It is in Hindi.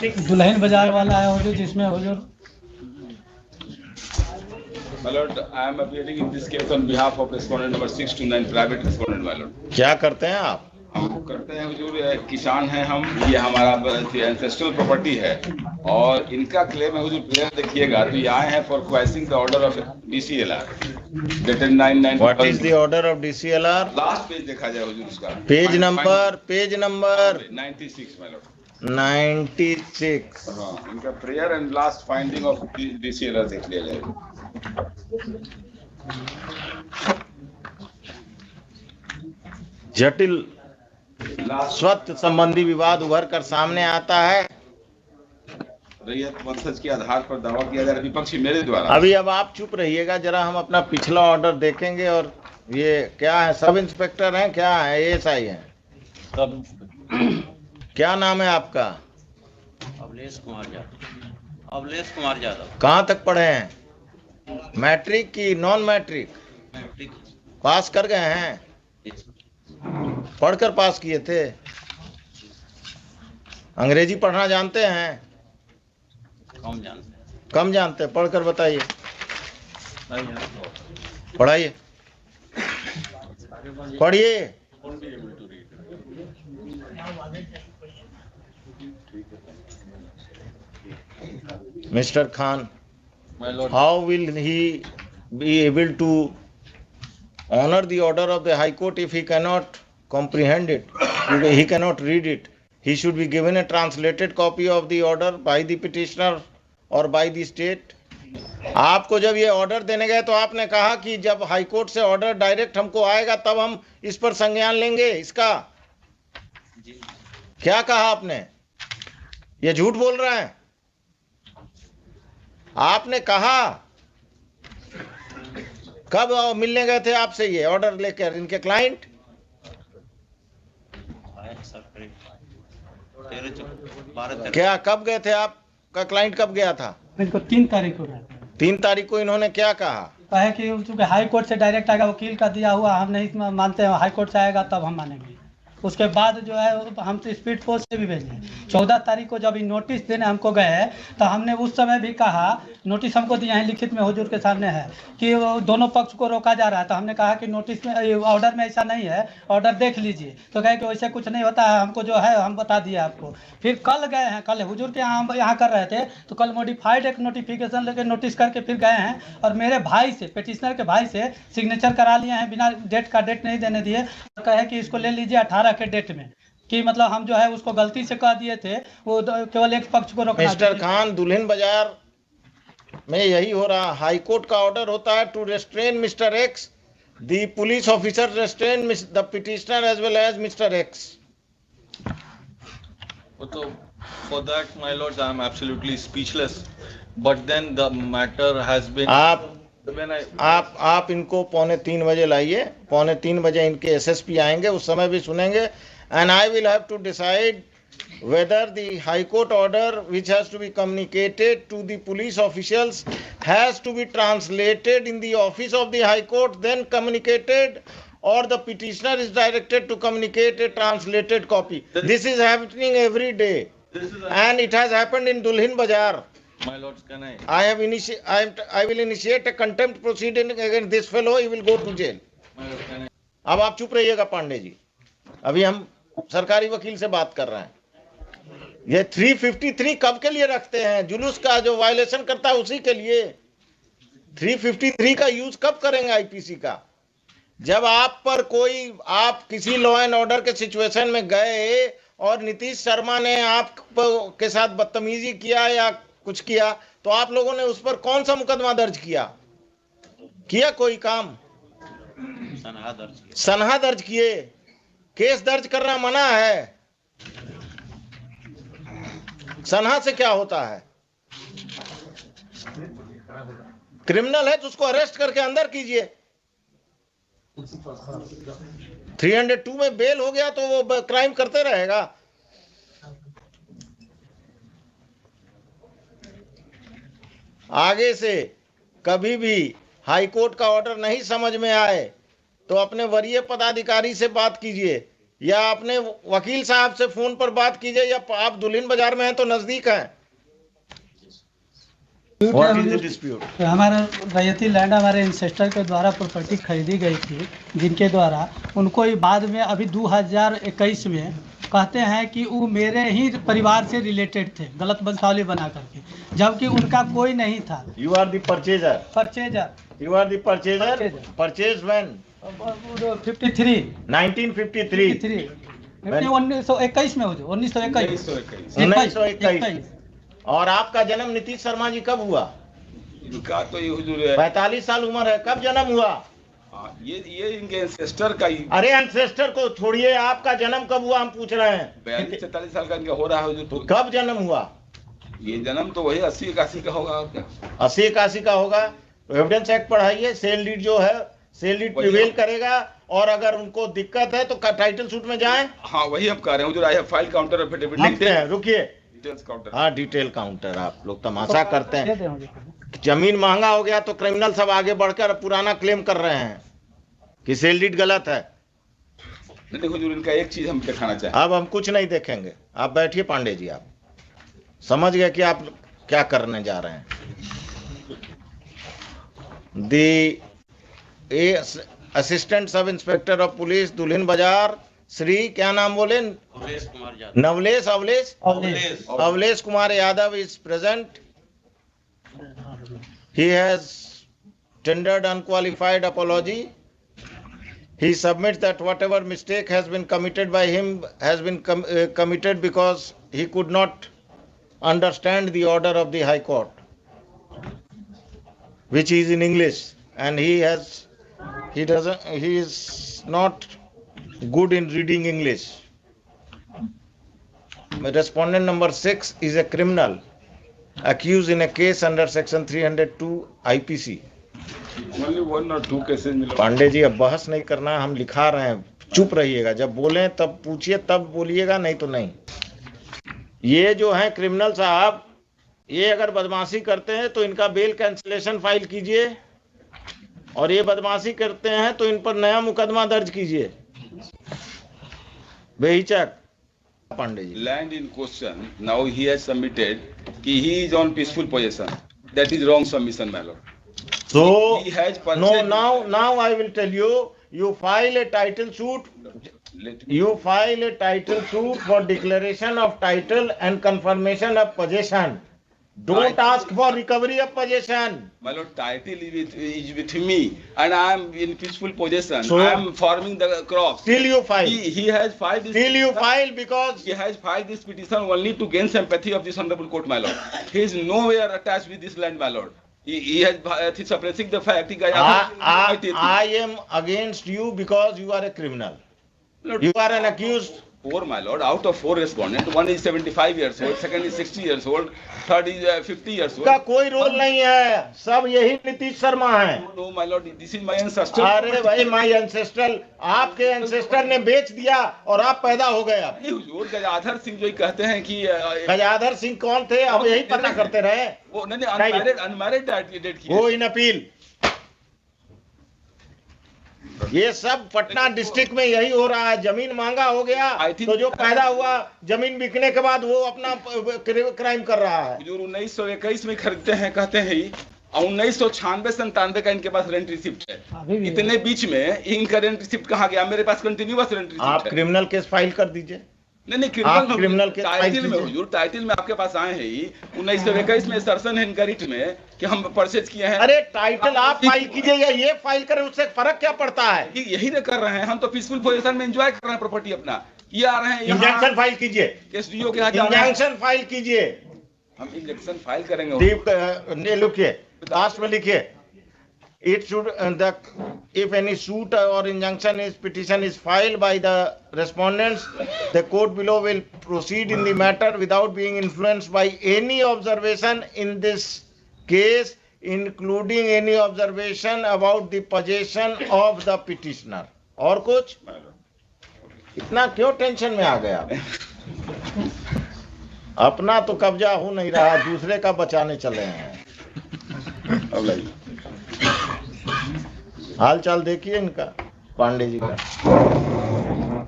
दुल्हन बाजार वाला है हुजूर, जिसमें हुजूर My lord, I am appearing in this case on behalf of respondent number 629, private respondent, my lord. क्या करते हैं आप? हम करते हैं हुजूर, किसान हैं हम, ये हमारा एंसेस्ट्रल प्रॉपर्टी है और इनका क्लेम है हुजूर। प्लेयर देखिएगा, तो ये आए हैं for questioning the order of DCLR dated 9/9। What is the order of DCLR? Last page देखा जाए हुजूर उसका। Page number 96 my lord। 96। हाँ, इनका prayer and last finding of DCLR देख लिया जाए। जटिल स्वत्व संबंधी विवाद उभर कर सामने आता है। रैयत वंशज के आधार पर दावा किया जा रहा है विपक्षी मेरे द्वारा। अभी अब आप चुप रहिएगा जरा, हम अपना पिछला ऑर्डर देखेंगे। और ये क्या है, सब इंस्पेक्टर हैं, क्या है, ASI हैं? सब क्या नाम है आपका? अवलेश कुमार यादव। कहाँ तक पढ़े हैं? मैट्रिक की नॉन मैट्रिक? मैट्रिक पास कर गए हैं? पढ़कर पास किए थे? अंग्रेजी पढ़ना जानते हैं? कम जानते हैं। पढ़कर बताइए, पढ़ाइए, पढ़िए। Mr. Khan, My lord, how will he be able to honor the order of the High Court if he cannot comprehend it? He cannot read it. He should be given a translated copy of the order by the petitioner or by the state. आपको जब ये ऑर्डर देने गए तो आपने कहा कि जब हाई कोर्ट से ऑर्डर डायरेक्ट हमको आएगा तब हम इस पर संज्ञान लेंगे। इसका क्या कहा आपने? ये झूठ बोल रहा है। आपने कहा कब मिलने गए थे आपसे ये ऑर्डर लेकर इनके क्लाइंट? क्या कब गए थे? आपका क्लाइंट कब गया था? इनको 3 तारीख को गए थे। 3 तारीख को इन्होंने क्या कहा? कहे कि चूंकि हाई कोर्ट से डायरेक्ट आएगा, वकील का दिया हुआ, हम नहीं मानते हैं, हाई कोर्ट से आएगा तब हम मानेंगे। उसके बाद जो है हम तो स्पीड फोर्स से भी भेजे। 14 तारीख को जब ये नोटिस देने हमको गए तो हमने उस समय भी कहा, नोटिस हमको दिया है, लिखित में हुजूर के सामने है कि वो दोनों पक्ष को रोका जा रहा है। तो हमने कहा कि नोटिस में, ऑर्डर में ऐसा नहीं है, ऑर्डर देख लीजिए। तो कहे कि वैसे कुछ नहीं होता है, हमको जो है हम बता दिए आपको। फिर कल गए हैं, कल हुजूर के यहाँ हम यहाँ कर रहे थे, तो कल मॉडिफाइड एक नोटिफिकेशन लेके नोटिस करके फिर गए हैं और मेरे भाई से, पिटिशनर के भाई से सिग्नेचर करा लिए हैं, बिना डेट का, डेट नहीं देने दिए। कहे कि इसको ले लीजिए 18 के डेट में, कि मतलब हम जो है उसको गलती से कह दिए थे, वो केवल एक पक्ष को रोकना। मिस्टर खान, दुल्हन बाजार में यही हो रहा। हाई कोर्ट का ऑर्डर होता है to restrain mister X, the police officer restrain the petitioner as well as mister X. For that, my lords, I am absolutely speechless. But then the matter has been. आप इनको 2:45 बजे लाइए। 2:45 बजे इनके SSP आएंगे, उस समय भी सुनेंगे। And I will have to decide whether the High Court order, which has to be communicated to the police officials, has to be translated in the office of the High Court, then communicated, or the petitioner is directed to communicate a translated copy. This is happening every day, and it has happened in Dulhin Bazaar. My lords, can I? I will initiate a contempt proceeding against this fellow. He will go to jail. My lord, can I? अब आप चुप रहिएगा पांडे जी, अभी हम सरकारी वकील से बात कर रहे हैं। ये 353 कब के लिए रखते हैं? जुलूस का जो वायलेशन करता है उसी के लिए। 353 का यूज कब करेंगे IPC का? जब आप पर कोई, आप किसी लॉ एंड ऑर्डर के सिचुएशन में गए और नीतीश शर्मा ने आप के साथ बदतमीजी किया या कुछ किया, तो आप लोगों ने उस पर कौन सा मुकदमा दर्ज किया कोई काम? सनहा दर्ज किए। केस दर्ज करना मना है। सनहा से क्या होता है? क्रिमिनल है तो उसको अरेस्ट करके अंदर कीजिए। 302 में बेल हो गया तो वो क्राइम करते रहेगा। आगे से कभी भी हाई कोर्ट का ऑर्डर नहीं समझ में आए तो अपने वरीय पदाधिकारी से बात कीजिए या अपने वकील साहब से फोन पर बात कीजिए, या आप दुल्हिन बाजार में हैं तो नजदीक हैं। What is the dispute? हमारा रैयती लैंड हमारे इंसेस्टर के द्वारा प्रॉपर्टी खरीदी गई थी, जिनके द्वारा उनको ही बाद में अभी 2021 में कहते हैं कि वो मेरे ही परिवार से रिलेटेड थे, गलत वंशावली बना करके, जबकि उनका कोई नहीं था। You are the purchaser. Purchaser You are the purchaser. Purchase when? 53 1953. 1921 में हो जो 1921 1921। और आपका जन्म नीतीश शर्मा जी कब हुआ? इनका तो ये हुजूर है 45 साल उम्र है, कब जन्म हुआ? ये इनके एंसेस्टर का ही। अरे एंसेस्टर को छोड़िए, आपका जन्म कब हुआ हम पूछ रहे हैं। 42-43 साल का इनका हो रहा है हुजूर। तो कब जन्म हुआ? ये जन्म तो वही 80-81 का होगा। और क्या 80-81 का होगा? एविडेंस एक्ट पढ़ाइए। सेल डीड जो है, सेल डीड प्रिवेल करेगा, और अगर उनको दिक्कत है तो टाइटल सूट में जाएं। हाँ वही हम कह रहे हैं हुजूर। I have file counter affidavit लिखते हैं, रुकिए। Details counter. हाँ डिटेल काउंटर। आप लोग तमाशा करते हैं। जमीन महंगा हो गया तो क्रिमिनल सब आगे बढ़कर पुराना क्लेम कर रहे हैं कि सेल डीड गलत है। नहीं हुजूर, इनका एक चीज हम दिखाना चाहें। अब हम कुछ नहीं देखेंगे, आप बैठिए पांडे जी। आप समझ गए कि आप क्या करने जा रहे हैं। Assistant sub inspector of police दुल्हिन बाजार, श्री क्या नाम बोले? अवलेश Kumar Yadav. अवलेश Kumar Yadav is present. He has tendered unqualified apology. He submits that whatever mistake has been committed by him has been committed because he could not understand the order of the High Court, which is in English, and he is not good in reading English. Respondent number 6 is a criminal accused in a case under section 302 IPC. Only 1 or 2 cases। Pandey ji अब बहस नहीं करना, हम लिखा रहे हैं, चुप रहिएगा। जब बोलें तब पूछिए, तब बोलिएगा, नहीं तो नहीं। ये जो है क्रिमिनल साहब, ये अगर बदमाशी करते हैं तो इनका बेल कैंसिलेशन फाइल कीजिए, और ये बदमाशी करते हैं तो इन पर नया मुकदमा दर्ज कीजिए बेहिचक। Pandey ji, land in question now he has submitted कि he is on peaceful position. That is wrong submission my lord. So he has no, now I will tell you, you file a title suit. You file a title suit for declaration of title and confirmation of possession. Don't ask for recovery of possession. My lord, title is with me, and I am in peaceful possession. So, I am farming the crops. Still you file. He has filed this. Still you file because he has filed this petition only to gain sympathy of this honorable court, my lord. He is nowhere attached with this land, my lord. He has suppressing the fact. I am against you because you are a criminal. Lord, You are an accused. 4, my lord. Out of 4 respondents, one is 75 years old, second is 60 years old, third is 50 years old. का कोई रोल नहीं है, सब यही नीतीश शर्मा है। No, my lord, this is my ancestor. अरे भाई, माई एंसेस्टर, आपके एंसेस्टर ने बेच दिया और आप पैदा हो गए। अब हुजूर गजाधर सिंह जो कहते हैं कि गजाधर सिंह कौन थे? अब यही पता करते रहे। वो नहीं अनमैरिड डेट की। वो इन अपील। ये सब पटना डिस्ट्रिक्ट में यही हो रहा है। जमीन महंगा हो गया तो जो पैदा हुआ जमीन बिकने के बाद वो अपना क्राइम कर रहा है। जो 1921 में खरीदते हैं कहते हैं ही, और 1996-97 का इनके पास रेंट रिसिप्ट है। इतने बीच में इनका रेंट रिसिप्ट कहाँ गया? मेरे पास कंटिन्यूअस रेंट रिसिप्ट है। आप क्रिमिनल केस फाइल कर दीजिए। नहीं क्रिमिनल के टाइटल में हुजूर, टाइटल में आपके पास आए हैं ही 1921 में सर्सन है इनका रिट में कि हम परचेज किए हैं। अरे टाइटल आप फाइल कीजिए या ये फाइल करें, उससे फर्क क्या पड़ता है? यही ना कर रहे हैं हम तो, पीसफुल पोजीशन में एंजॉय कर रहे हैं प्रॉपर्टी अपना। ये आ रहे हैं इंजंक्शन फाइल कीजिए, एसडीओ के यहाँ इंजंक्शन फाइल कीजिए। हम इंजंक्शन फाइल करेंगे। लिखिए, लास्ट में लिखिए, it should if any suit or injunction petition is filed by the respondents, the court below will proceed in the matter without being influenced by any observation in this case, including any observation about the possession of the petitioner. और कुछ? इतना क्यों टेंशन में आ गया? अपना तो कब्जा हो नहीं रहा, दूसरे का बचाने चले हैं। हाल चाल देखिए इनका, पांडे जी का।